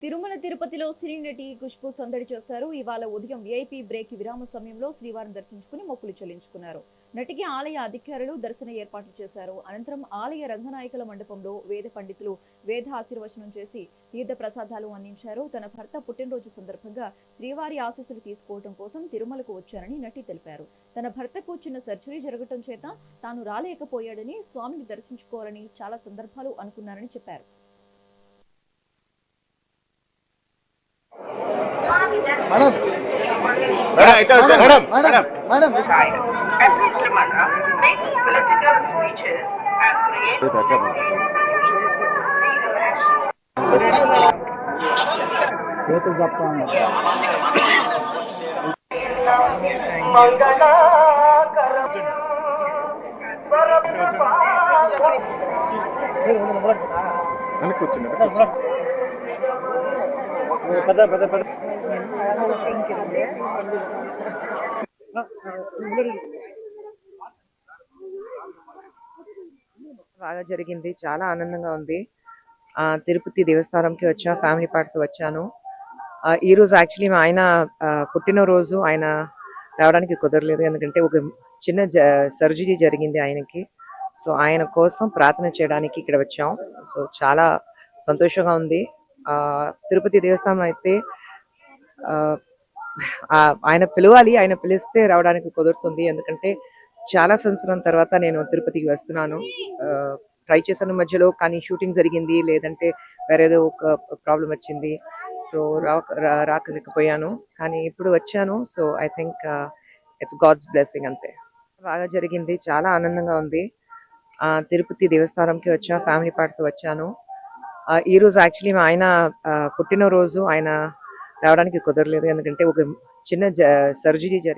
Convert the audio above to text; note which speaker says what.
Speaker 1: తిరుమల తిరుపతిలో సినీ నటి ఖుష్బూ సందడి చేశారు. ఇవాళ ఉదయం వీఐపీ బ్రేక్ విరామ సమయంలో శ్రీవారిని దర్శించుకుని మొక్కులు చెల్లించుకున్నారు. నటికి ఆలయ అధికారులు దర్శన ఏర్పాట్లు చేశారు. అనంతరం ఆలయ రంగనాయకుల మండపంలో వేద పండితులు వేద ఆశీర్వచనం చేసి తీర్థ ప్రసాదాలు అందించారు. తన భర్త పుట్టినరోజు సందర్భంగా శ్రీవారి ఆశీస్సులు తీసుకోవడం కోసం తిరుమలకు వచ్చారని నటి తెలిపారు. తన భర్తకు చిన్న సర్జరీ జరగటం చేత తాను రాలేకపోయాడని, స్వామిని దర్శించుకోవాలని చాలా సందర్భాలు అనుకున్నారని చెప్పారు.
Speaker 2: Madam.
Speaker 3: Every Trimana making political speeches and creating legal
Speaker 4: బాగా జరిగింది. చాలా ఆనందంగా ఉంది. తిరుపతి దేవస్థానంకి వచ్చా, ఫ్యామిలీ పార్టీతో వచ్చాను. ఈ రోజు యాక్చువల్లీ మా ఆయన పుట్టినరోజు. ఆయన రావడానికి కుదరలేదు, ఎందుకంటే ఒక చిన్న సర్జరీ జరిగింది ఆయనకి. సో ఆయన కోసం ప్రార్థన చేయడానికి ఇక్కడ వచ్చాం. సో చాలా సంతోషంగా ఉంది. తిరుపతి దేవస్థానం అయితే ఆయన పిలవాలి, ఆయన పిలిస్తే రావడానికి కుదురుతుంది. ఎందుకంటే చాలా సంవత్సరం తర్వాత నేను తిరుపతికి వస్తున్నాను. ట్రై చేశాను మధ్యలో, కానీ షూటింగ్ జరిగింది, లేదంటే వేరేదో ఒక ప్రాబ్లం వచ్చింది. సో రాకలేకపోయాను, కానీ ఇప్పుడు వచ్చాను. So I think it's god's blessing అంతే. బాగా జరిగింది. చాలా ఆనందంగా ఉంది. తిరుపతి దేవస్థానంకి వచ్చా, ఫ్యామిలీ పార్టీతో వచ్చాను. ఈ రోజు యాక్చువల్లీ మా ఆయన పుట్టినరోజు. ఆయన రావడానికి కుదరలేదు, ఎందుకంటే ఒక చిన్న సర్జరీ జరిగింది.